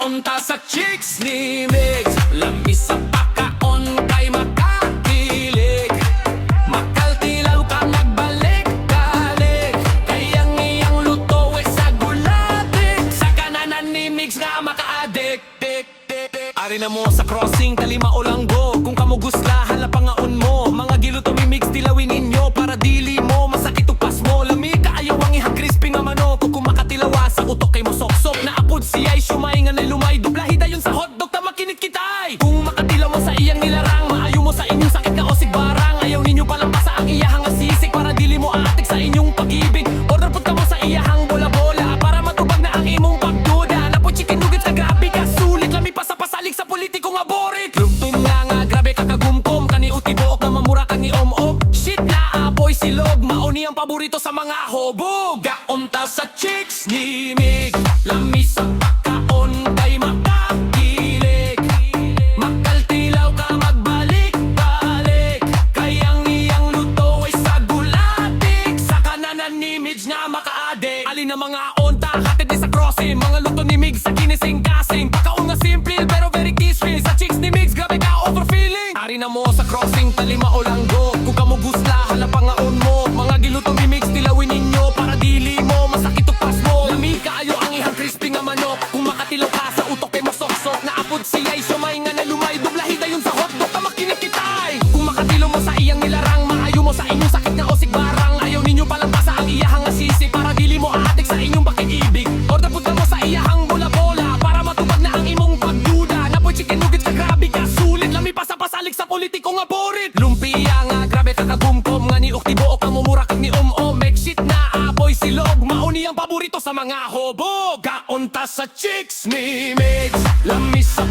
Kaunta sa chicks ni Migs, lamis sa pakaon kay makakilig. Makaltilaw ka magbalik-balik, kayang iyang luto ay sa gulatik. Sa kananan ni Migs nga maka-addict. Ari na mo sa crossing, kalima o langgo. Kung kamo gusla, hala pangaon mo. Mga giluto mi Migs, tilawin ninyo para dili mo masakit upas mo. Lami ka ayaw ang ihang crispy nga manok. Kung makatilawa sa utok kay mo sok-sok. Naapod siya ay sumay nga na lumay. Dublahi dayon sa hotdog ta makinit kitay. Kung makatilaw mo sa iyang nilarang, maayo mo sa inyong sakit ka o sigbarang. Ayaw ninyo palang pasa ang iyahang asisik para dili mo atik sa inyong pag-ibig. Order put ka mo sa iyahang bola-bola para matubag na ang imong pagduda. Napo chicken nuggets na grabe ka sulit. Lami pa sa pasalig sa politiko nga borit. Lumtum nga grabe ka kagumkom. Kani utibook na mamura kang ni om-om. Shit na apoy silog, mauni ang paborito sa mga hobog. Kaunta sa chicks ni Mig, lamis sa pakaon kay makakilig. Makaltilaw ka magbalik-balik, kayang iyang luto ay sa gulatik. Sa kananan ni Mig nga maka-addict. Alin na mga onta, hatid ni sa crossing. Mga luto ni Mig sa kinising-kasing. Pakaon nga simple pero very kisses. Sa chicks ni Mig, grabe ka overfeeling. Ari na mo sa crossing, talima o langgo. Kung kamo gusla, hala pangaon mo. Mga giluto ni Mig, tilawin ninyo para dili mo masakit upas mo. Lami kaayo ang ihang crispy nga manok. Kung makatilaw ka sa utok kay masok-sok. Naapod siya'y sumay nga na lumay. Dublahi dayon sa hotdog ta makinit kitay. Kung makatilaw mo sa iyang nilarang, maayo mo sa inyong sakit nga o sigbarang. Ayaw ninyo palang pasa ang iyahang asisi para dili mo aatik sa inyong pag-ibig. Order put ka mo sa iyahang bola-bola para matubag na ang imong pagduda. Napoy chicken nuggets na grabe ka sulit. Lami pa sa pasalig sa politiko nga borit. Lumpia nga grabe ka kagumkom. Nga ni uktibo o kamumura kag ni om-om. Make shit na apoy silog, mauni ang paborito sa mga hobog. Kaunta sa chicks ni Migs, lamis sa